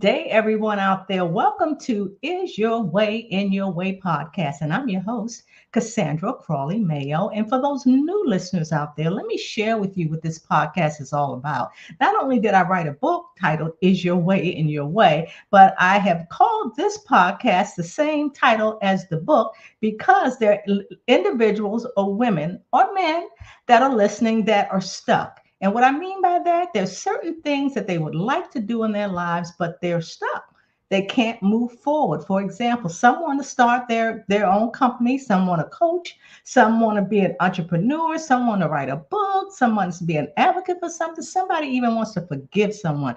day, everyone out there. Welcome to Is Your Way in Your Way podcast. And I'm your host, Cassandra Crawley Mayo. And for those new listeners out there, let me share with you what this podcast is all about. Not only did I write a book titled Is Your Way in Your Way, but I have called this podcast the same title as the book because there are individuals or women or men that are listening that are stuck. And what I mean by that, there's certain things that they would like to do in their lives, but they're stuck. They can't move forward. For example, some want to start their own company, some want to coach, some want to be an entrepreneur, some want to write a book, some wants to be an advocate for something, somebody even wants to forgive someone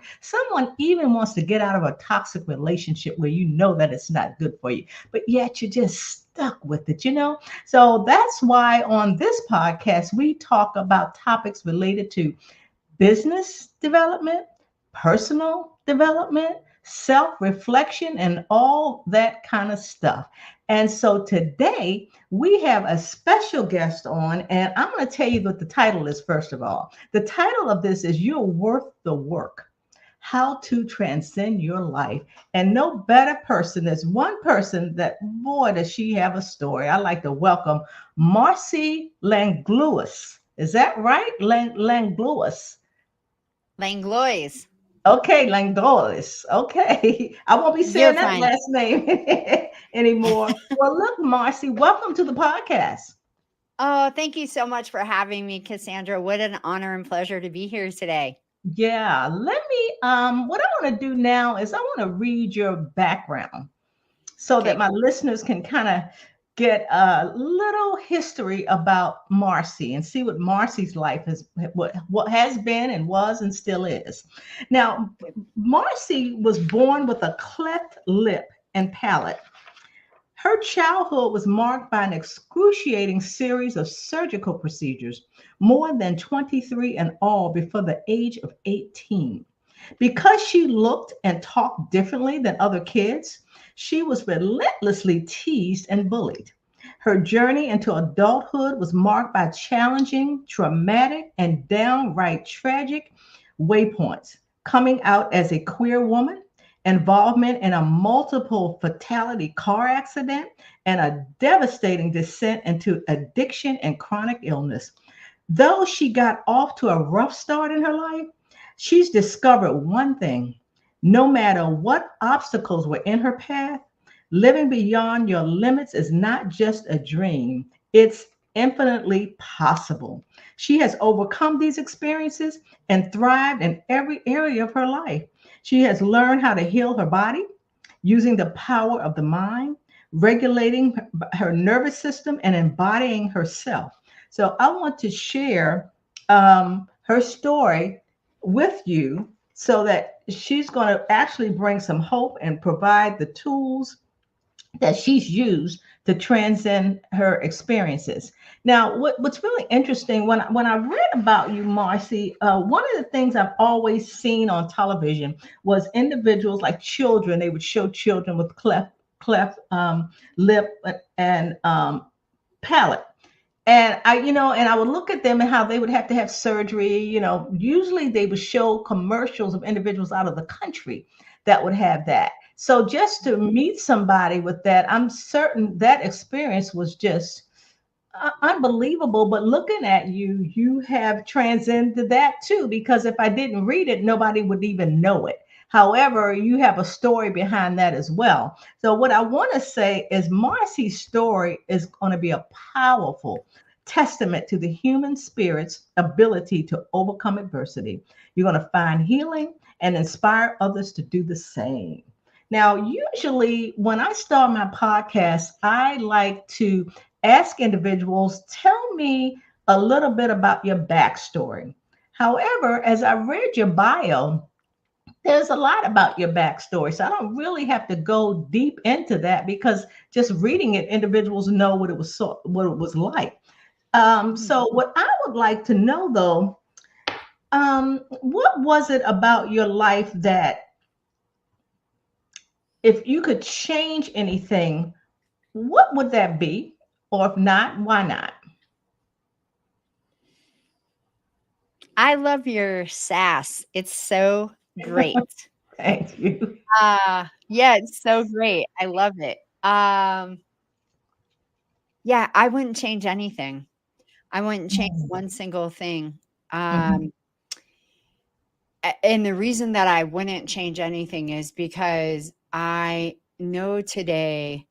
even wants to get out of a toxic relationship where you know that it's not good for you, but yet you're just stuck with it. So that's why on this podcast, we talk about topics related to business development, personal development, self reflection, and all that kind of stuff. And so today we have a special guest on, and I'm going to tell you what the title is first of all. The title of this is You're Worth the Work. How to transcend your life. And no better person. There's one person that, boy, does she have a story. I'd like to welcome Marcy Langlois. Is that right? Langlois. Langlois. Okay, Langlois. Okay. I won't be You're saying that fine. last name anymore. Well, look, Marcy, welcome to the podcast. Oh, thank you so much for having me, Cassandra. What an honor and pleasure to be here today. Yeah, let me what I want to do now is I want to read your background so that Okay. my listeners can kind of get a little history about Marcy and see what Marcy's life is, what has been and was and still is. Now, Marcy was born with a cleft lip and palate. Her childhood was marked by an excruciating series of surgical procedures, more than 23 in all before the age of 18. Because she looked and talked differently than other kids, she was relentlessly teased and bullied. Her journey into adulthood was marked by challenging, traumatic, and downright tragic waypoints. Coming out as a queer woman, involvement in a multiple fatality car accident, and a devastating descent into addiction and chronic illness. Though she got off to a rough start in her life, she's discovered one thing: no matter what obstacles were in her path, living beyond your limits is not just a dream, it's infinitely possible. She has overcome these experiences and thrived in every area of her life. She has learned how to heal her body using the power of the mind, regulating her nervous system, and embodying herself. So I want to share her story with you so that she's going to actually bring some hope and provide the tools that she's used to transcend her experiences. Now, what's really interesting when I read about you, Marcy, one of the things I've always seen on television was individuals like children. They would show children with cleft lip and palate. And I would look at them and how they would have to have surgery. Usually they would show commercials of individuals out of the country that would have that. So just to meet somebody with that, I'm certain that experience was just unbelievable. But looking at you, you have transcended that too, because if I didn't read it, nobody would even know it. However, you have a story behind that as well. So, what I want to say is Marcy's story is going to be a powerful testament to the human spirit's ability to overcome adversity. You're going to find healing and inspire others to do the same. Now, usually when I start my podcast, I like to ask individuals, tell me a little bit about your backstory. However, as I read your bio, there's a lot about your backstory. So I don't really have to go deep into that because just reading it, individuals know what it was like. So what I would like to know though, what was it about your life that if you could change anything, what would that be? Or if not, why not? I love your sass. It's so great. Thank you. Yeah, it's so great. I love it. Yeah, I wouldn't change anything. I wouldn't change one single thing. Mm-hmm. Um, and the reason that I wouldn't change anything is because I know today,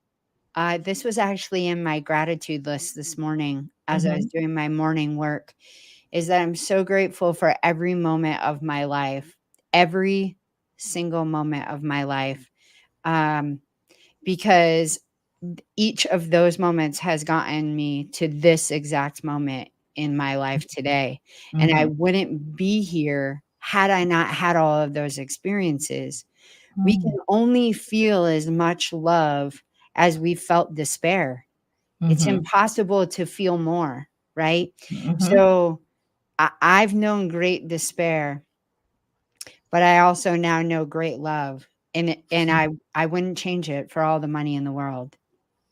this was actually in my gratitude list this morning as I was Mm-hmm. doing my morning work, is that I'm so grateful for every moment of my life, every single moment of my life. Um, because each of those moments has gotten me to this exact moment in my life today. And I Mm-hmm. wouldn't be here had I not had all of those experiences. We can Mm-hmm. only feel as much love as we felt despair. It's Mm-hmm. impossible to feel more, right? Mm-hmm. So I've known great despair, but I also now know great love. And I wouldn't change it for all the money in the world.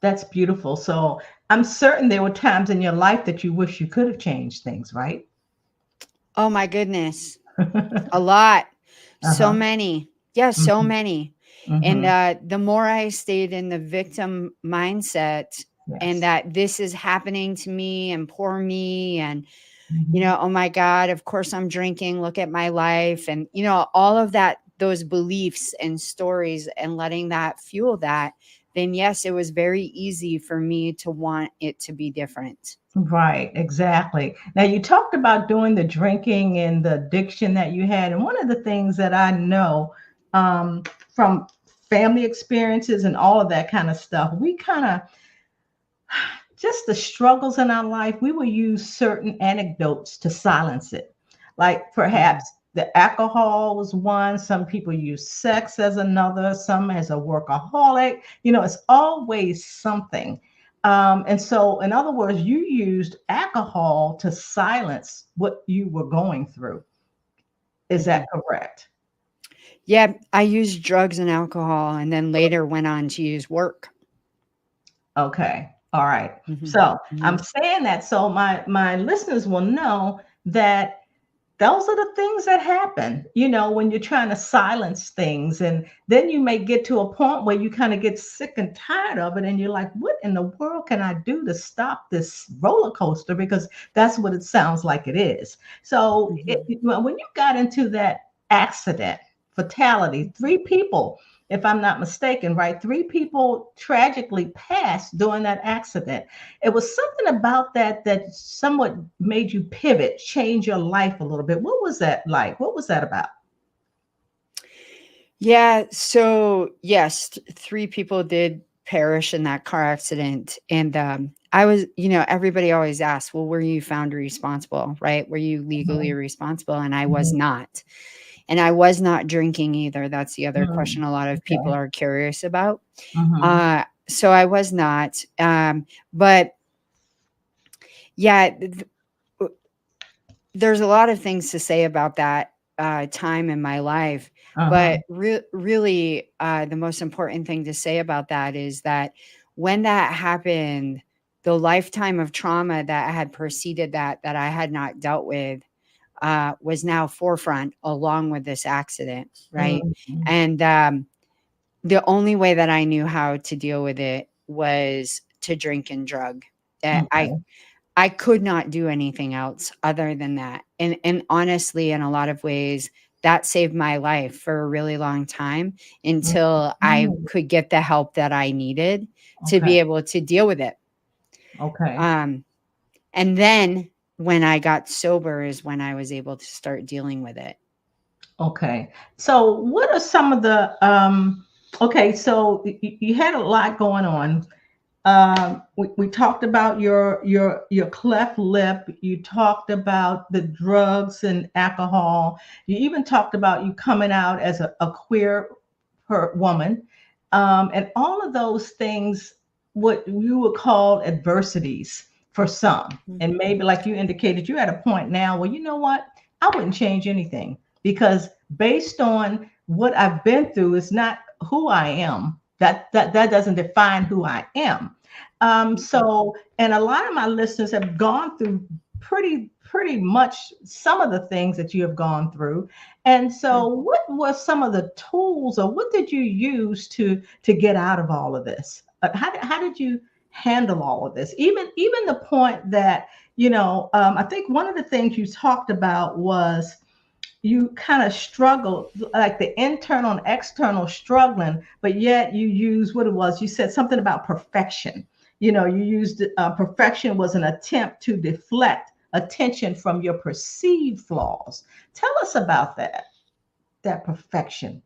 That's beautiful. So I'm certain there were times in your life that you wish you could have changed things, right? Oh my goodness. A lot. So Uh-huh. many. Yeah, so Mm-hmm. many. And Mm-hmm. the more I stayed in the victim mindset and Yes. that this is happening to me and poor me and, Mm-hmm. oh my God, of course I'm drinking, look at my life. And, all of that, those beliefs and stories and letting that fuel that, then yes, it was very easy for me to want it to be different. Right, exactly. Now, you talked about doing the drinking and the addiction that you had. And one of the things that I know from family experiences and all of that kind of stuff, we kind of just the struggles in our life, we will use certain anecdotes to silence it. Like Mhm. perhaps the alcohol was one, some people use sex as another, some as a workaholic. It's always something. And so, in other words, you used alcohol to silence what you were going through. Is that Mhm. correct? Yeah, I used drugs and alcohol and then later went on to use work. Okay. All right. Mhm. So I'm Mhm. saying that so my listeners will know that those are the things that happen, when you're trying to silence things. And then you may get to a point where you kind of get sick and tired of it. And you're like, what in the world can I do to stop this roller coaster? Because that's what it sounds like it is. So Mhm. when you got into that accident, fatality, three people, if I'm not mistaken, right? Three people tragically passed during that accident. It was something about that somewhat made you pivot, change your life a little bit. What was that like? What was that about? Yeah, so yes, 3 people did perish in that car accident, and, I was everybody always asks, "Well, were you found responsible?" Right? "Were you legally Mhm, responsible?" And I was mhm, not. And I was not drinking either, that's the other question mm, a lot of people okay. are curious about. Mhm, So I was not, but yeah, there's a lot of things to say about that, time in my life, uh-huh, but really, the most important thing to say about that is that when that happened, the lifetime of trauma that had preceded that I had not dealt with, was now forefront along with this accident, right? mhm, And, the only way that I knew how to deal with it was to drink and drug. I okay, I could not do anything else other than that. And honestly, in a lot of ways, that saved my life for a really long time until I mhm, could get the help that I needed to okay, be able to deal with it. okay, Um, and then when I got sober is when I was able to start dealing with it. okay. So what are some of the okay, so you had a lot going on. We talked about your cleft lip. You talked about the drugs and alcohol. You even talked about you coming out as a queer woman, and all of those things, what you would call adversities for some. And Mhm. maybe, like you indicated, you're at a point now where you know what, I wouldn't change anything because based on what I've been through, it's not who I am. That doesn't define who I am. Mhm. And a lot of my listeners have gone through pretty much some of the things that you have gone through. And so, what were some of the tools, or what did you use to get out of all of this? How did you handle all of this? Even the point that I think one of the things you talked about was you kind of struggle, like the internal and external struggling, but yet you use what it was. You said something about perfection. You used perfection was an attempt to deflect attention from your perceived flaws. Tell us about that perfection.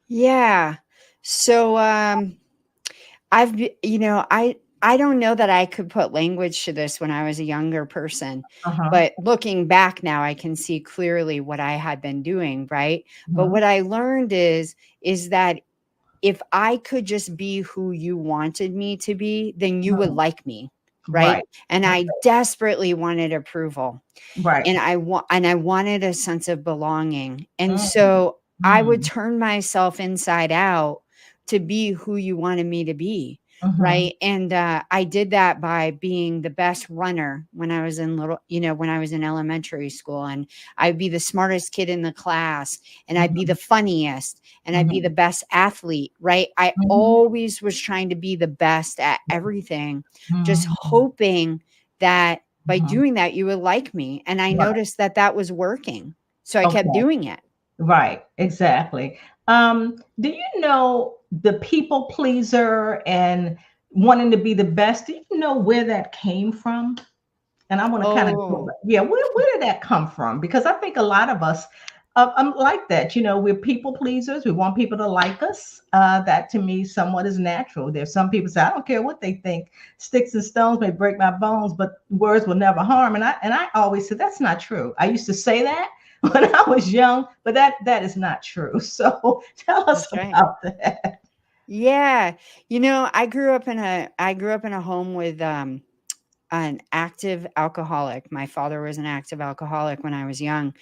Yeah. So I don't know that I could put language to this when I was a younger person, Uh-huh. but looking back now, I can see clearly what I had been doing, right? But Uh-huh. what I learned is that if I could just be who you wanted me to be, then you would Uh-huh. like me, right? Right. And I Okay. desperately wanted approval, Right. and I wanted a sense of belonging. And Mm, so I would mm, turn myself inside out to be who you wanted me to be, mhm, right? And I did that by being the best runner when I was in when I was in elementary school, and I'd be the smartest kid in the class, and I'd be the mhm, funniest, and I'd be the mhm, best athlete, right? I mhm, always was trying to be the best at everything, just mhm, hoping that by mhm. doing that, you would like me, and I Right. noticed that that was working, so I kept Okay. doing it. Right. Exactly. Do you know the people pleaser and wanting to be the best? Do you know where that came from? And I want to kind of go Oh, back. Yeah, where did that come from? Because I think a lot of us like that. We're people pleasers. We want people to like us. That to me somewhat is natural. There's some people say, I don't care what they think. Sticks and stones may break my bones, but words will never harm. And I always said that's not true. I used to say that when I was young, but that is not true. So tell us that's right. about that. Yeah. I grew up in a home with an active alcoholic. My father was an active alcoholic when I was young,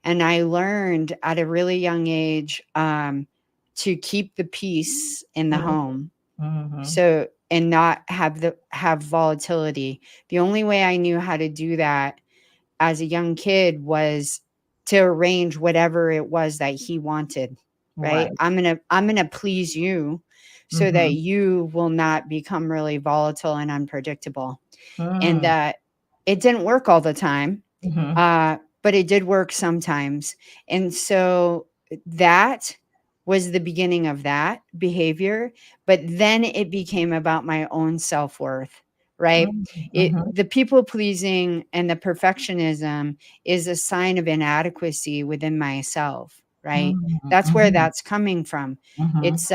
and I learned at a really young age to keep the peace in the home. Mm-hmm. So, and not have volatility. The only way I knew how to do that as a young kid was to arrange whatever it was that he wanted, right? Right. I'm going to please you so that Mm-hmm. you will not become really volatile and unpredictable. And Mm-hmm. it didn't work all the time. Mm-hmm. But it did work sometimes. And so that was the beginning of that behavior. But then it became about my own self worth, right? Mm-hmm. The people pleasing and the perfectionism is a sign of inadequacy within myself, right? That's where Mm-hmm. that's coming from. Mhm, It's,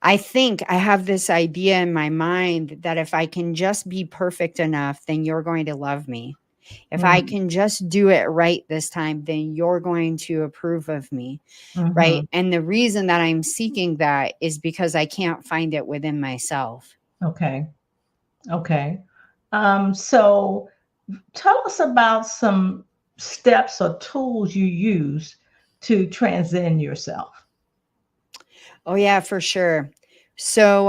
I think I have this idea in my mind that if I can just be perfect enough, then you're going to love me. If I mm, can just do it right this time, then you're going to approve of me, right? mhm. And the reason that I'm seeking that is because I can't find it within myself. Okay, okay. So tell us about some steps or tools you use to transcend yourself. Oh yeah, for sure. So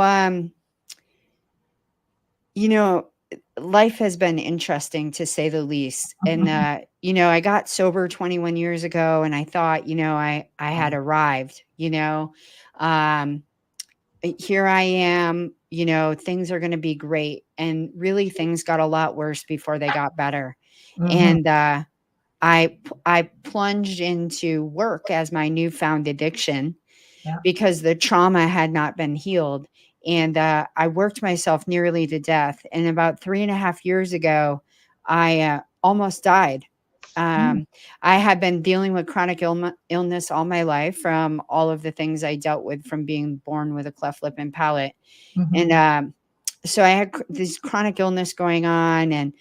you know, life has been interesting to say the least. And Mhm, I got sober 21 years ago, and I thought, I had arrived, Um here I am, things are going to be great. And really, things got a lot worse before they got better. mhm, And I plunged into work as my newfound addiction yeah, because the trauma had not been healed. And I worked myself nearly to death. And about 3.5 years ago, I almost died. mm, Um, I had been dealing with chronic illness all my life from all of the things I dealt with from being born with a cleft lip and palate. And mhm, so I had this chronic illness going on, and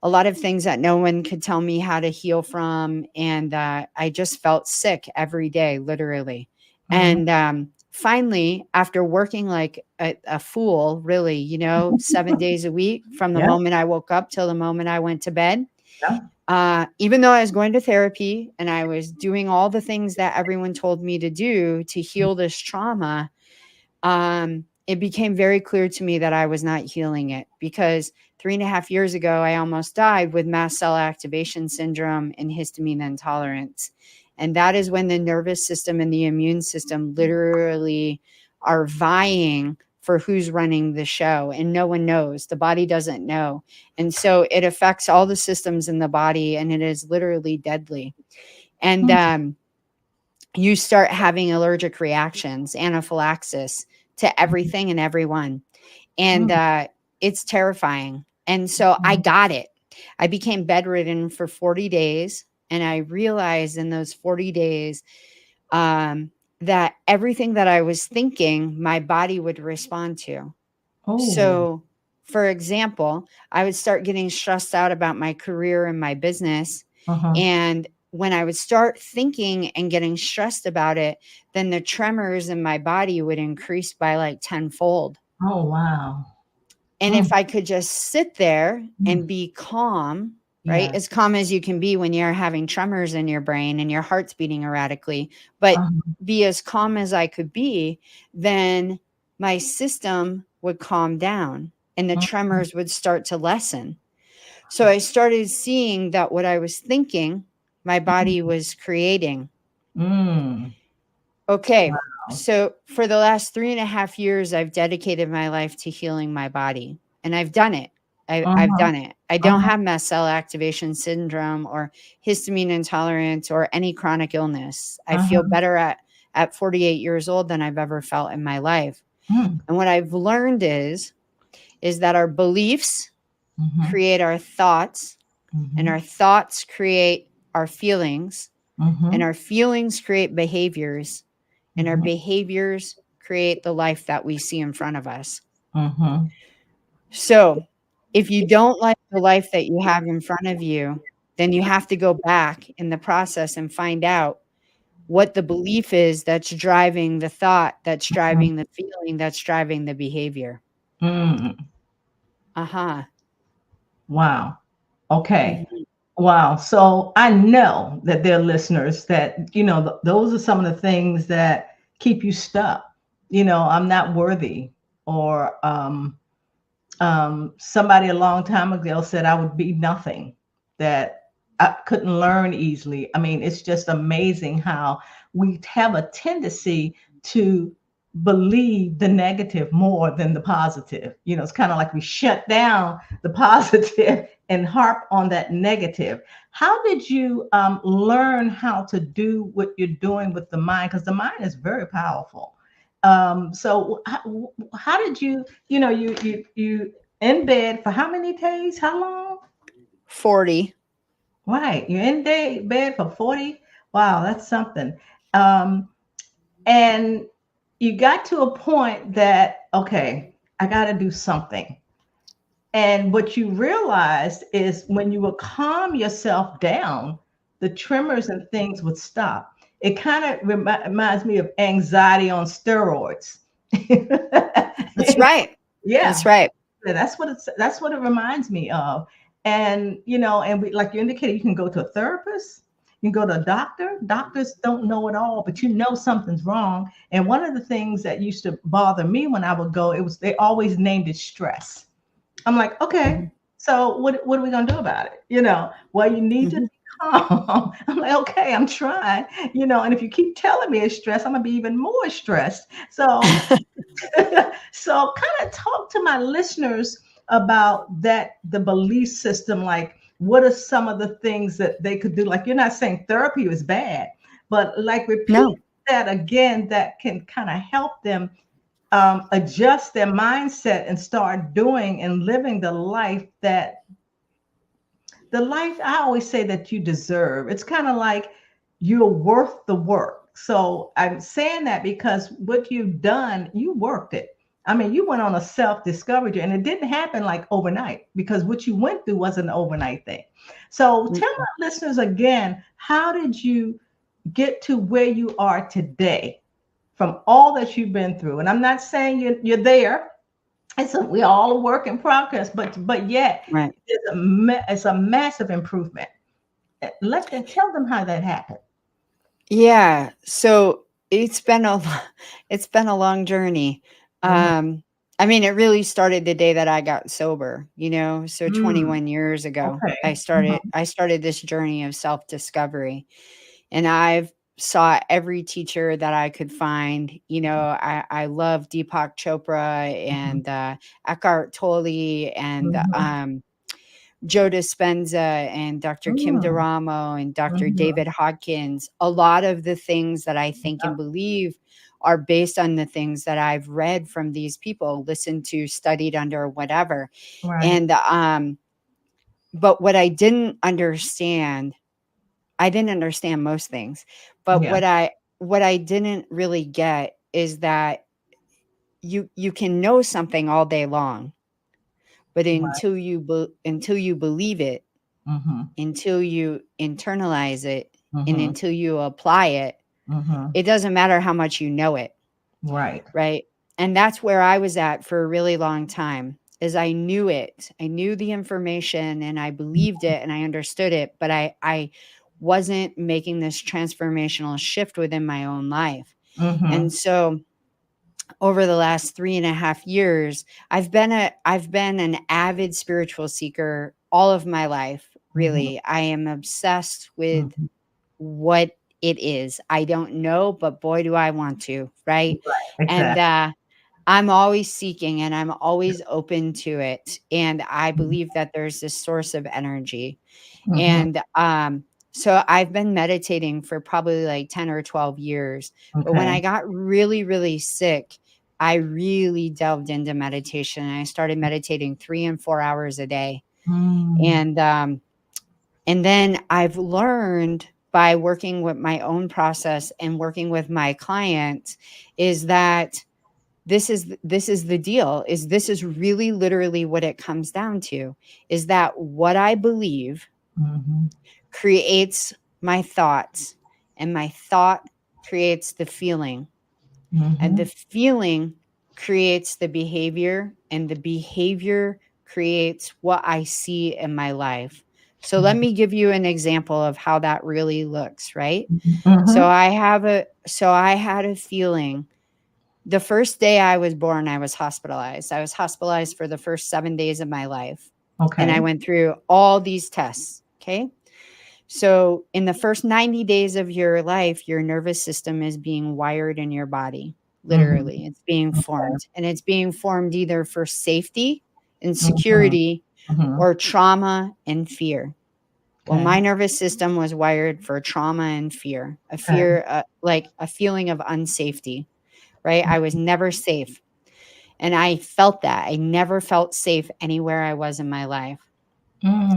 a lot of things that no one could tell me how to heal from. And I just felt sick every day, literally. mhm. And finally, after working like a fool, really, 7 days a week from the Yeah, moment I woke up till the moment I went to bed, yeah, even though I was going to therapy and I was doing all the things that everyone told me to do to heal this trauma, it became very clear to me that I was not healing it, because 3.5 years ago, I almost died with mast cell activation syndrome and histamine intolerance. And that is when the nervous system and the immune system literally are vying for who's running the show, and no one knows. The body doesn't know. And so it affects all the systems in the body, and it is literally deadly. And Mm. you start having allergic reactions, anaphylaxis to everything and everyone. And Mm. it's terrifying. And so I got it. I became bedridden for 40 days. And I realized in those 40 days that everything that I was thinking, my body would respond to. Oh. So, for example, I would start getting stressed out about my career and my business. Uh-huh. And when I would start thinking and getting stressed about it, then the tremors in my body would increase by like tenfold. Oh, wow. And Mm. if I could just sit there Mm. and be calm, right? Yeah. As calm as you can be when you're having tremors in your brain and your heart's beating erratically, but Uh-huh. be as calm as I could be, then my system would calm down and the Mhm. tremors would start to lessen. So I started seeing that what I was thinking, my body was creating. Mm. Okay. Wow. So for the last 3.5 years, I've dedicated my life to healing my body, and I've done it. I've Uh-huh. done it. I don't Uh-huh. have mast cell activation syndrome or histamine intolerance or any chronic illness. I feel Uh-huh. better at 48 years old than I've ever felt in my life. Mm. And what I've learned is that our beliefs Mhm. create our thoughts, and Mhm. our thoughts create our feelings, and Mhm. our feelings create behaviors, and our Mhm. behaviors create the life that we see in front of us. Mhm. So, if you don't like the life that you have in front of you, then you have to go back in the process and find out what the belief is that's driving the thought, that's Mhm. driving the feeling, that's driving the behavior. Mm. Uh-huh. Wow. Okay. Mhm. Wow. So I know that there are listeners that, those are some of the things that keep you stuck. I'm not worthy, or somebody a long time ago said I would be nothing, that I couldn't learn easily. I mean, it's just amazing how we have a tendency to believe the negative more than the positive. It's kind of like we shut down the positive and harp on that negative. How did you learn how to do what you're doing with the mind? Because the mind is very powerful. So how did you in bed for how many days? How long? 40. Right. You're in bed for 40. Wow, that's something. Um, and you got to a point that, okay, I got to do something. And what you realized is when you would calm yourself down, the tremors and things would stop. It kind of reminds me of anxiety on steroids. That's right. Yeah. That's right. Yeah, that's what it reminds me of. And and we, like you indicated, you can go to a therapist, you can go to a doctor. Doctors don't know it all, but something's wrong. And one of the things that used to bother me when I would go, it was they always named it stress. I'm like, okay, Mhm. so what are we gonna do about it? Well, you need to Mhm. be calm. I'm like, okay, I'm trying, and if you keep telling me it's stress, I'm gonna be even more stressed. So so kind of talk to my listeners about that, the belief system. Like, what are some of the things that they could do? Like, you're not saying therapy is bad, but like repeat No. that again, that can kind of help them adjust their mindset and start doing and living the life I always say that you deserve. It's kind of like you're worth the work. So I'm saying that because what you've done, you worked it. I mean, you went on a self-discovery, and it didn't happen like overnight, because what you went through was an overnight thing. So tell Mm. my listeners again, how did you get to where you are today from all that you've been through? And I'm not saying you're there. We all a work in progress, but yet Right. it's a massive improvement. Tell them how that happened. Yeah. So it's been a it's been a long journey. Mm. Um I mean, it really started the day that I got sober, you know, so Mm, 21 years ago, I okay. started I started this journey of self-discovery, and I've sought every teacher that I could find. You know, I love Deepak Chopra Mhm, and Eckhart Tolle and mhm, Joe Dispenza and Dr. Kim mm, DeRamo and Dr. mhm. David Hodkins. A lot of the things that I think Yep, and believe are based on the things that I've read from these people, listened to, studied under, whatever. right. And but what I didn't understand most things. But Yeah, what I didn't really get is that you can know something all day long, but right. until you believe it, Mhm, until you internalize it, and mhm, until you apply it, mhm. it doesn't matter how much you know it, Right. right? And that's where I was at for a really long time. Is I knew it. I knew the information and I believed it and I understood it, but I wasn't making this transformational shift within my own life. And Mhm, so over the last 3.5 years, I've been an avid spiritual seeker all of my life. mhm, Really, I am obsessed with mhm. what it is. I don't know, but boy, do I want to, right? Right, And exactly. I'm always seeking and I'm always open to it. And I Mhm, believe that there's this source of energy. mhm. And so I've been meditating for probably like 10 or 12 years. But when Okay. I got really, really sick, I really delved into meditation. I started meditating 3 and 4 hours a day. Mm, And then I've learned by working with my own process and working with my clients is that this is the deal, is this is really literally what it comes down to, is that what I believe mhm, creates my thoughts, and my thought creates the feeling, and the mhm, feeling creates the behavior, and the behavior creates what I see in my life. So let mhm, me give you an example of how that really looks, right? mhm. So I had a feeling the first day I was born, I was hospitalized. I was hospitalized for the first 7 days of my life, and I Okay. went through all these tests, okay? So, in the first 90 days of your life, your nervous system is being wired in your body. Mhm, Literally, it's being okay. formed, and it's being formed either for safety and Mhm, security mhm. or trauma and fear. Well, Okay, my nervous system was wired for trauma and fear, a okay. fear, like a feeling of unsafety, right? I was never safe. And I felt that. I never felt safe anywhere I was in my life.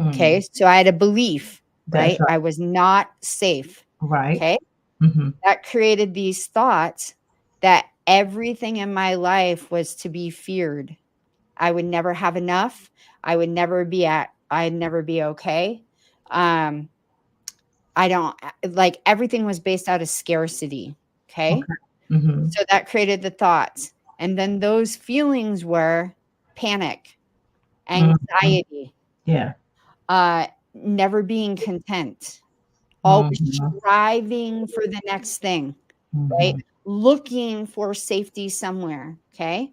Okay. Mm, So I had a belief, that's right? right. I was not safe. Right. Okay. Mhm, That created these thoughts that everything in my life was to be feared. I would never have enough. I'd never be okay. Um, I don't like everything was based out of scarcity. Okay. okay. Mhm, So that created the thoughts. And then those feelings were panic, mhm. anxiety, Yeah. never being content, always Mhm, striving for the next thing, right? mhm. Looking for safety somewhere. Okay.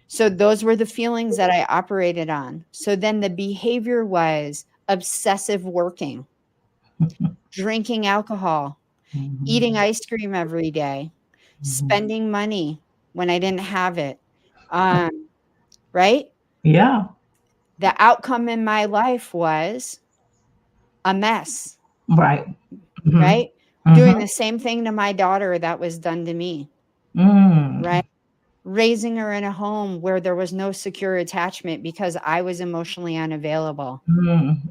So those were the feelings that I operated on. So then the behavior was obsessive working, drinking alcohol, eating Mhm, ice cream every day, mhm. spending money when I didn't have it. Um, right? Yeah. The outcome in my life was a mess, Right. Mhm, right? Doing mhm. the same thing to my daughter that was done to me, right? Mm, Raising her in a home where there was no secure attachment because I was emotionally unavailable,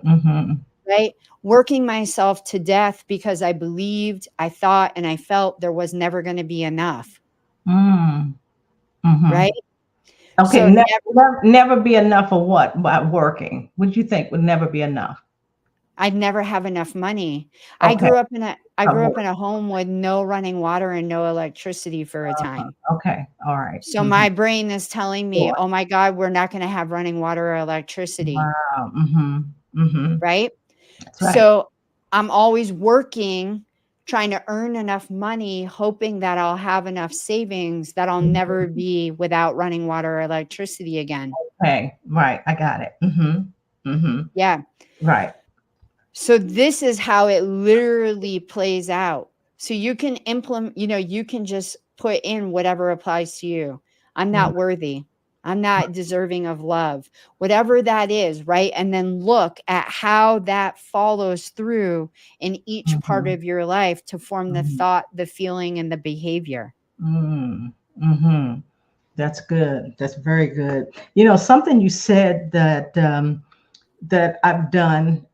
mhm. right? Working myself to death because I believed, I thought, and I felt there was never going to be enough, Mm, mhm. right? Okay, So never be enough of what? By working. What do you think would never be enough? I'd never have enough money. Okay, I of grew up work. in a home with no running water and no electricity for a time. Okay, all right. So Mhm. my brain is telling me, Sure. "Oh my god, we're not gonna have running water or electricity," Wow. Mhm. Mhm. right? That's right. So I'm always working trying to earn enough money, hoping that I'll have enough savings that I'll never be without running water or electricity again. Okay. Right. I got it. Yeah. Right. So this is how it literally plays out. So you can implement, you can just put in whatever applies to you. I'm not worthy. I'm not deserving of love, whatever that is, right? And then look at how that follows through in each part Mm-hmm. of your life to form the Mm-hmm. thought, the feeling, and the behavior. Mm-hmm. Mm-hmm. That's good. That's very good. Something you said that I've done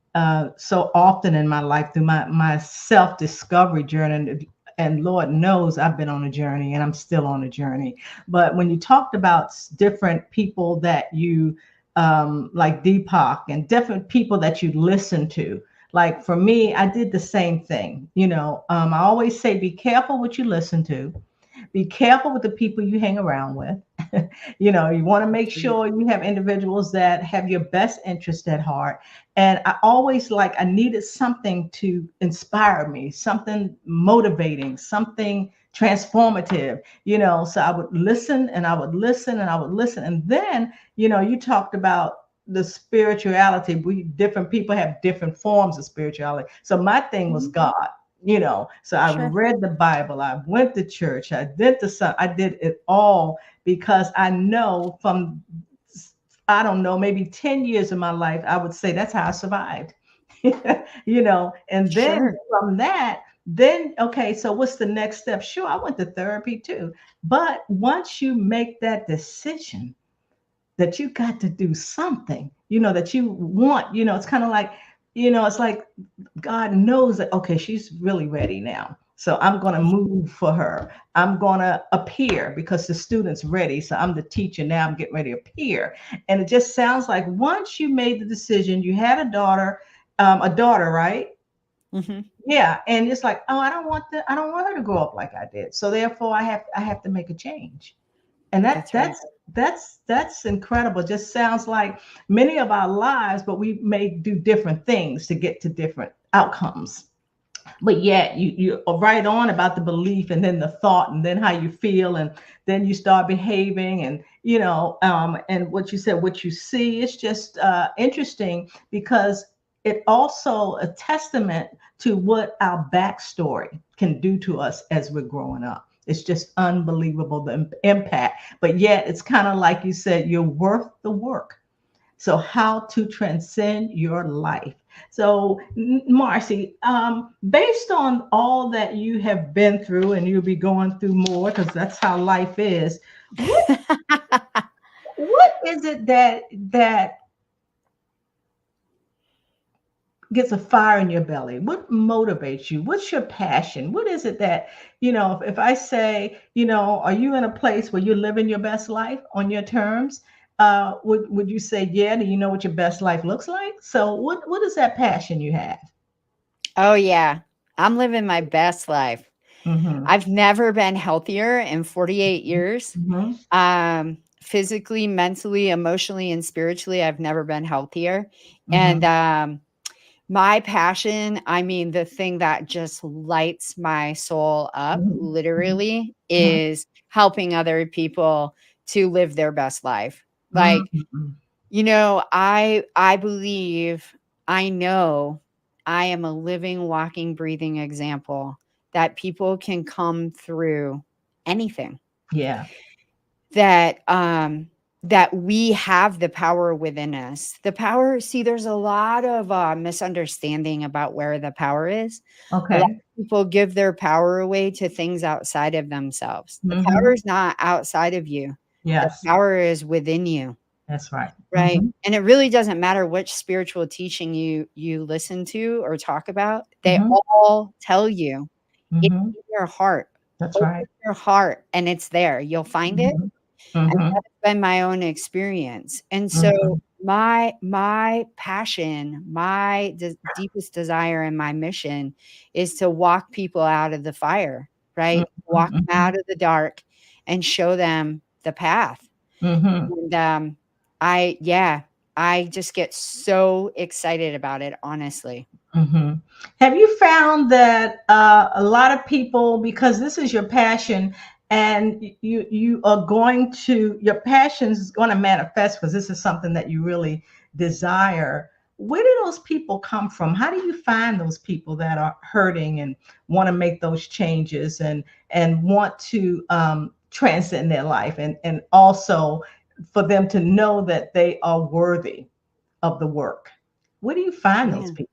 so often in my life through my self discovery journey. And Lord knows I've been on a journey and I'm still on a journey. But when you talked about different people that you like Deepak and different people that you listen to, like for me, I did the same thing. I always say, be careful what you listen to, be careful with the people you hang around with. You want to make sure you have individuals that have your best interest at heart. And I needed something to inspire me, something motivating, something transformative, so I would listen and I would listen and I would listen. And then, you talked about the spirituality. Different people have different forms of spirituality. So my thing was God. So I Sure. read the Bible, I went to church, I did it all because I know from, I don't know, maybe 10 years of my life, I would say that's how I survived. And then Sure. from that, then, okay, so what's the next step? Sure, I went to therapy too. But once you make that decision that you got to do something, that you want, it's kind of like, it's like God knows that, okay, she's really ready now. So I'm going to move for her. I'm going to appear because the student's ready. So I'm the teacher now. I'm getting ready to appear. And it just sounds like once you made the decision, you had a daughter, right? Hmm. Yeah. And it's like, oh, I don't want her to grow up like I did. So therefore I have to make a change. And That's right. that's incredible. Just sounds like many of our lives, but we may do different things to get to different outcomes. But yet you are right on about the belief and then the thought and then how you feel and then you start behaving and and what you said, what you see. It's just interesting because it also a testament to what our backstory can do to us as we're growing up. It's just unbelievable, the impact. But yet it's kind of like you said, you're worth the work. So, how to transcend your life. So, Marcy, based on all that you have been through, and you'll be going through more because that's how life is. What what is it that gets a fire in your belly? What motivates you? What's your passion? What is it that, if I say, are you in a place where you're living your best life on your terms? Would you say, yeah, do you know what your best life looks like? So what is that passion you have? Oh, yeah. I'm living my best life. Mm-hmm. I've never been healthier in 48 years. Mm-hmm. Physically, mentally, emotionally, and spiritually, I've never been healthier. And Mm-hmm. my passion, I mean, the thing that just lights my soul up, Mm-hmm. literally, is helping other people to live their best life. Like, Mm-hmm. I believe, I know I am a living, walking, breathing example that people can come through anything. Yeah. That we have the power within us. The power, see, there's a lot of misunderstanding about where the power is. A lot Okay. of people give their power away to things outside of themselves. The Mm-hmm. power is not outside of you. The Yes, power is within you. that's right. Right. Mm-hmm. And it really doesn't matter which spiritual teaching you listen to or talk about. They Mm-hmm. all tell you it's Mm-hmm. in your heart. That's Open right. your heart and it's there. You'll find it. Mm-hmm. And Mm-hmm. that's been my own experience. And so Mm-hmm. my passion, my deepest desire and my mission is to walk people out of the fire, right? Walk them Mm-hmm. out of the dark and show them the path. Mm-hmm. And I just get so excited about it, honestly. hmm Have you found that a lot of people, because this is your passion, and you are going to your passion is going to manifest because this is something that you really desire. Where do those people come from? How do you find those people that are hurting and want to make those changes and want to transcend their life and also for them to know that they are worthy of the work? Where do you find those Yeah. people?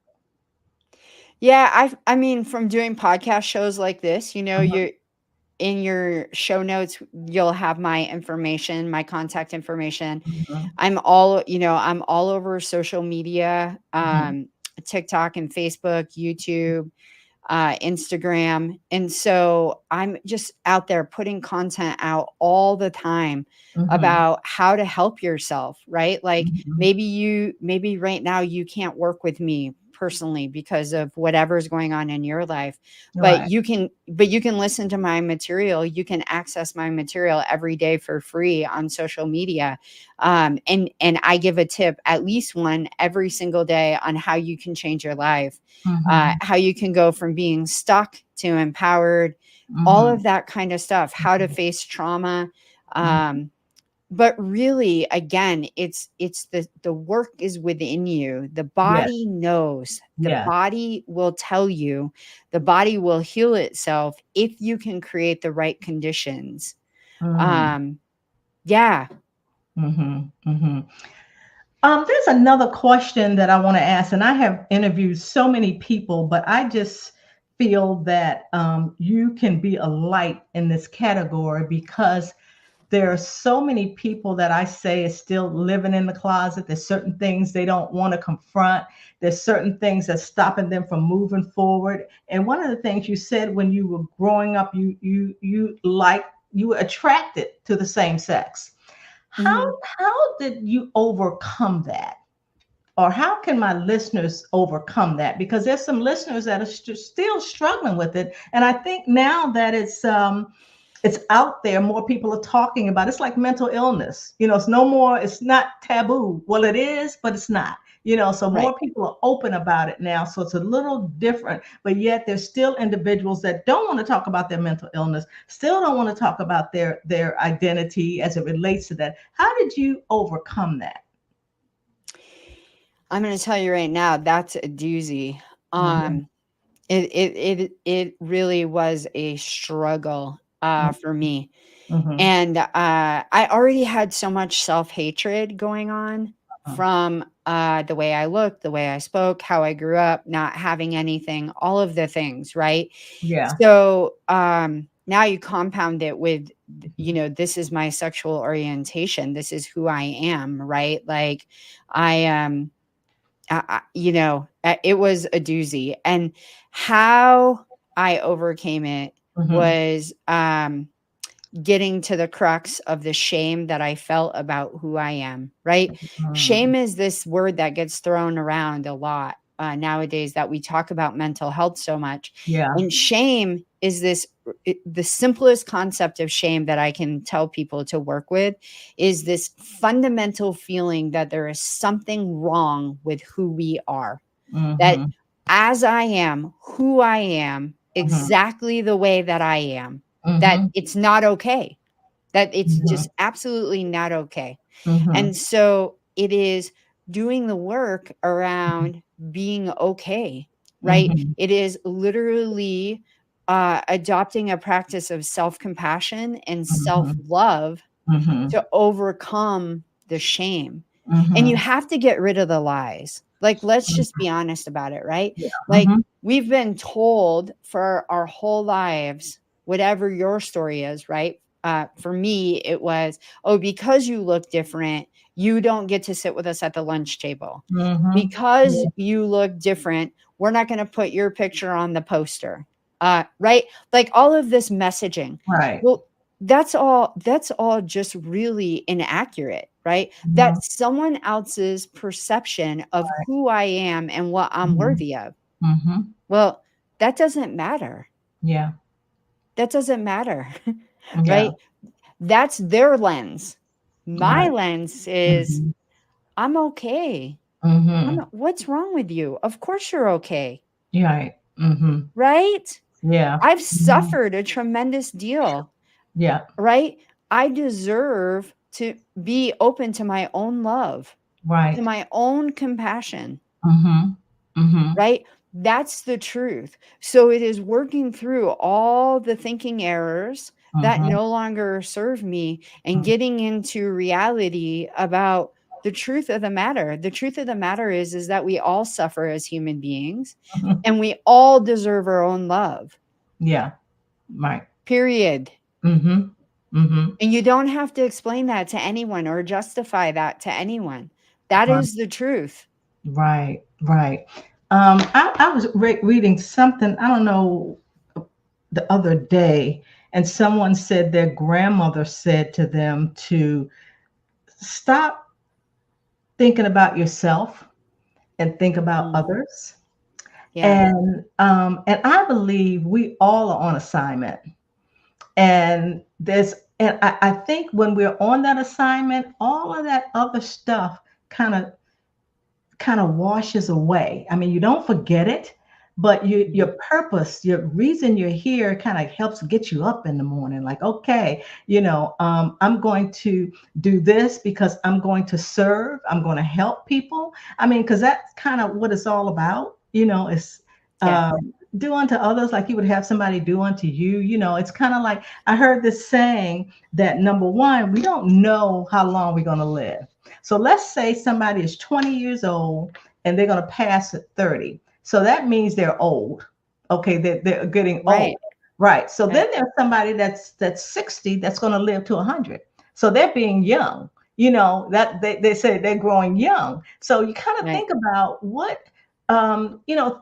Yeah, I mean, from doing podcast shows like this, Mhm, you're in your show notes, you'll have my information, my contact information. mhm, I'm all over social media, mhm, TikTok and Facebook, YouTube, Instagram. And so I'm just out there putting content out all the time mhm, about how to help yourself, right? Like mhm. maybe right now you can't work with me personally because of whatever's going on in your life, but Right. you can listen to my material. You can access my material every day for free on social media. And I give a tip, at least one every single day, on how you can change your life, Mhm, how you can go from being stuck to empowered, all mhm, of that kind of stuff, how to face trauma. mhm. But really, again, it's the work is within you. The Yes, body knows. The yes. body will tell you. The body will heal itself if you can create the right conditions. Mm, Um, yeah. mhm, mhm. There's another question that I want to ask, and I have interviewed so many people, but I just feel that you can be a light in this category because there are so many people that I say is still living in the closet. There's certain things they don't want to confront. There's certain things that's stopping them from moving forward. And one of the things you said when you were growing up, you were attracted to the same sex. How Mhm. how did you overcome that? Or how can my listeners overcome that? Because there's some listeners that are still struggling with it, and I think now that it's out there, more people are talking about it. It's like mental illness. It's no more, it's not taboo. Well, it is, but it's not. So Right. more people are open about it now. So it's a little different, but yet there's still individuals that don't want to talk about their mental illness, still don't want to talk about their identity as it relates to that. How did you overcome that? I'm going to tell you right now, that's a doozy. Mm-hmm, Um, it really was a struggle for me. mm-hmm, And I already had so much self-hatred going on from the way I looked, the way I spoke, how I grew up, not having anything, all of the things, right? yeah. So now you compound it with, this is my sexual orientation. This is who I am, right? Like I am. It was a doozy. And how I overcame it Mm-hmm, was getting to the crux of the shame that I felt about who I am, right? mm-hmm. Shame is this word that gets thrown around a lot nowadays, that we talk about mental health so much. Yeah. And shame is the simplest concept of shame that I can tell people to work with is this fundamental feeling that there is something wrong with who we are, that Mm-hmm, as I am, who I am, mm-hmm, exactly the way that I am, that mm-hmm, it's not okay, that it's mm-hmm, just absolutely not okay. mm-hmm, And so it is doing the work around being okay, right? mm-hmm, It is literally adopting a practice of self compassion and self mm-hmm, love mm-hmm, to overcome the shame. And you mm-hmm. have to get rid of the lies. Like, let's just be honest about it, right? Yeah. Like, Mm-hmm, we've been told for our whole lives, whatever your story is, right? For me, it was, oh, because you look different, you don't get to sit with us at the lunch table. mm-hmm. Because Yeah. you look different, we're not going to put your picture on the poster. Right? Like all of this messaging. Right. Well, that's all just really inaccurate, right? Mhm. That's someone else's perception of Right. who I am and what I'm Mhm. worthy of. Mhm. Well, that doesn't matter. Yeah. That doesn't matter. Yeah. Right? That's their lens. My Right. lens is Mhm. I'm okay. Mm-hmm. What's wrong with you? Of course you're okay, Right. Mm-hmm. right? Yeah. I've Mm-hmm. suffered a tremendous deal, Yeah. right? I deserve to be open to my own love, to Right. my own compassion, Mm-hmm. Mm-hmm. right? That's the truth. So it is working through all the thinking errors that Mm-hmm. no longer serve me and getting into reality about the truth of the matter. The truth of the matter is that we all suffer as human beings Mm-hmm. and we all deserve our own love. Yeah. Right. Period. Mm-hmm. Mm-hmm. And you don't have to explain that to anyone or justify that to anyone. That Right. is the truth. Right. Right. I was reading something, I don't know, the other day, and someone said their grandmother said to them to stop thinking about yourself and think about Mm. others. Yeah. And I believe we all are on assignment. And I think when we're on that assignment, all of that other stuff kind of washes away. I mean, you don't forget it, but Mhm. your purpose, your reason you're here kind of helps get you up in the morning. Like, okay, I'm going to do this because I'm going to serve, I'm going to help people. I mean, because that's kind of what it's all about. It's Yeah. do unto others like you would have somebody do unto you. It's kind of like I heard this saying that number one, we don't know how long we're going to live. So let's say somebody is 20 years old and they're going to pass at 30. So that means they're old. Okay, they're getting Right. old. Right. So Right. then there's somebody that's 60 that's going to live to 100. So they're being young. That they say they're growing young. So you kind of Right. think about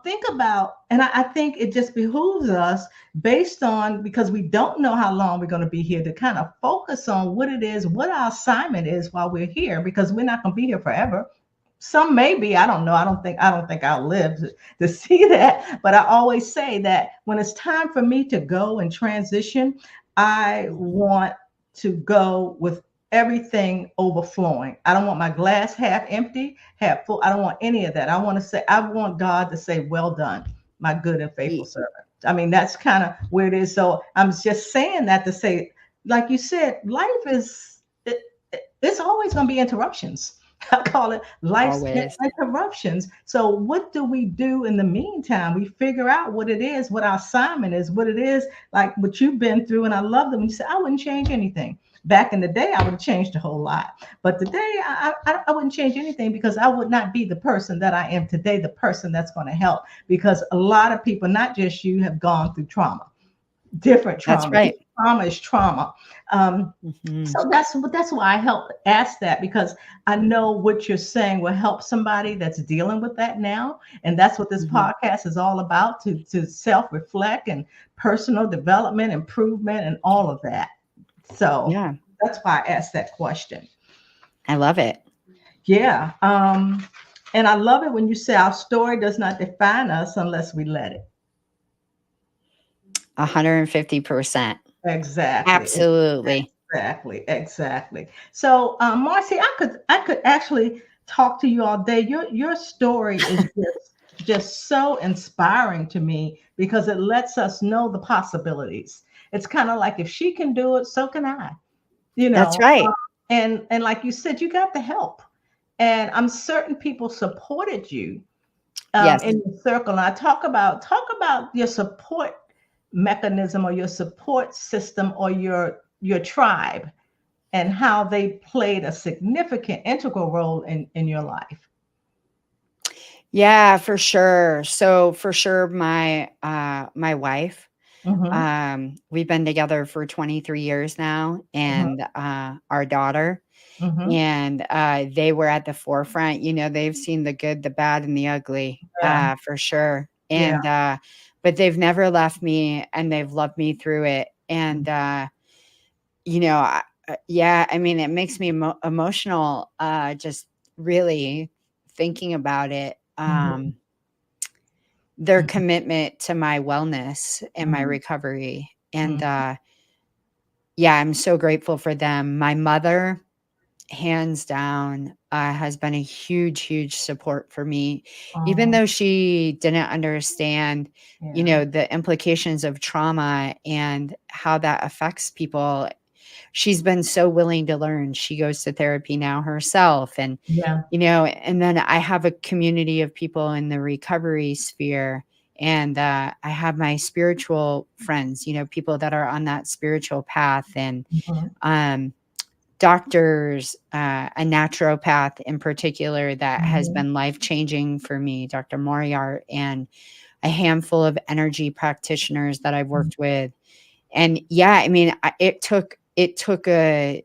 think about, and I think it just behooves us based on, because we don't know how long we're going to be here, to kind of focus on what it is, what our assignment is while we're here, because we're not going to be here forever. Some maybe, I don't know. I don't think I'll live to see that. But I always say that when it's time for me to go and transition, I Mhm. want to go with everything overflowing. I don't want my glass half empty, half full. I don't want any of that. I want God to say, well done, my good and faithful Ye- servant. I mean, that's kind of where it is. So I'm just saying that to say, like you said, life is, it's always going to be interruptions. I call it life's Always. interruptions. So what do we do in the meantime? We figure out what it is, what our assignment is, what it is, like what you've been through. And I love them. You say, I wouldn't change anything. Back in the day, I would have changed a whole lot. But today, I wouldn't change anything, because I would not be the person that I am today, the person that's going to help. Because a lot of people, not just you, have gone through trauma, different That's trauma. right. Each trauma is trauma. Mhm. So that's why I help ask that, because I know what you're saying will help somebody that's dealing with that now, and that's what this Mhm. podcast is all about, to self reflect and personal development, improvement, and all of that. So Yeah. that's why I asked that question. I love it. Yeah, and I love it when you say our story does not define us unless we let it. 150%. Exactly. Absolutely. Exactly, exactly. So, Marcy, I could actually talk to you all day. Your story is just so inspiring to me, because it lets us know the possibilities. It's kind of like, if she can do it, so can I. You That's know, right. and like you said, you got the help, and I'm certain people supported you Yes. in your circle. And I talk about your support mechanism, or your support system, or your tribe, and how they played a significant integral role in your life. Yeah, for sure. So for sure my wife, Mm-hmm. we've been together for 23 years now, Mm-hmm. and our daughter, Mm-hmm. and they were at the forefront. They've seen the good, the bad, and the ugly, Yeah. for sure. Yeah. And but they've never left me, and they've loved me through it. And yeah, I mean, it makes me emotional, just really thinking about it. Mm-hmm. Their commitment to my wellness and my Mm-hmm. recovery. And Mm-hmm. yeah, I'm so grateful for them. My mother, hands down, has been a huge, huge support for me. Even Oh, though she didn't understand, yeah. the implications of trauma and how that affects people, she's been so willing to learn. She goes to therapy now herself. And, Yeah. and then I have a community of people in the recovery sphere. And I have my spiritual friends, people that are on that spiritual path. And Mhm. um, doctors, a naturopath in particular that has Mhm. been life changing for me, Dr. Moriart, and a handful of energy practitioners that I've Mhm. worked with. And yeah, I mean, it took a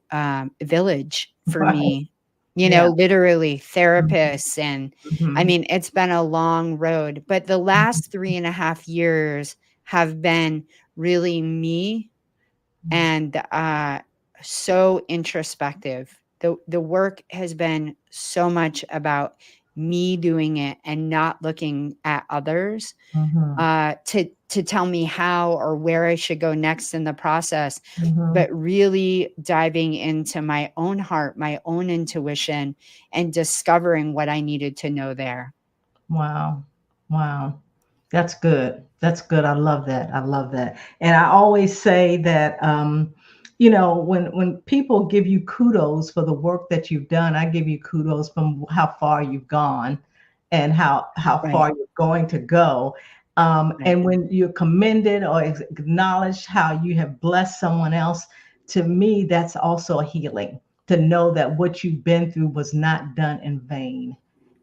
village for Right. me, Yeah. literally Mhm. therapists. And I Mhm. mean, it's been a long road, but the last 3.5 years have been really me and so introspective. The work has been so much about me doing it and not looking at others Mhm. to tell me how or where I should go next in the process, Mhm. but really diving into my own heart, my own intuition, and discovering what I needed to know there. Wow. Wow. That's good. That's good. I love that. I love that. And I always say that when people give you kudos for the work that you've done, I give you kudos from how far you've gone and how Right, far you're going to go. right. And when you're commended or acknowledged how you have blessed someone else, to me, that's also a healing to know that what you've been through was not done in vain.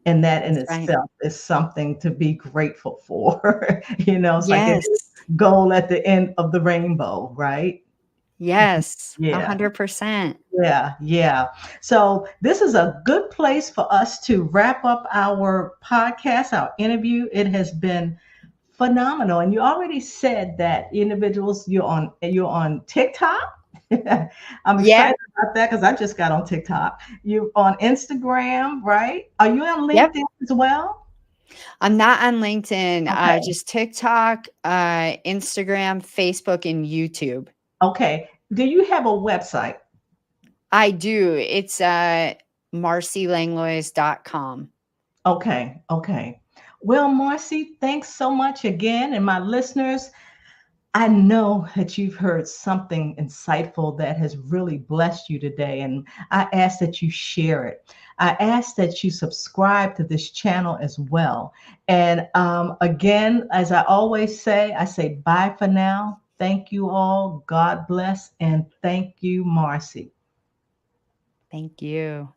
And that in That's right. itself is something to be grateful for. It's like it is Yes. gold at the end of the rainbow, right? Yes. Yeah. 100%. Yeah, yeah. So this is a good place for us to wrap up our podcast, our interview. It has been phenomenal. And you already said that individuals, you're on TikTok. I'm Yep. excited about that because I just got on TikTok. You on Instagram, right? Are you on Yep. LinkedIn as well? I'm not on LinkedIn, Okay. just TikTok, Instagram, Facebook, and YouTube. Okay. Do you have a website? I do. It's marcylanglois.com. Okay. Okay. Well, Marcy, thanks so much again. And my listeners, I know that you've heard something insightful that has really blessed you today, and I ask that you share it. I ask that you subscribe to this channel as well. And again, as I always say, I say bye for now. Thank you all. God bless. And thank you, Marcy. Thank you.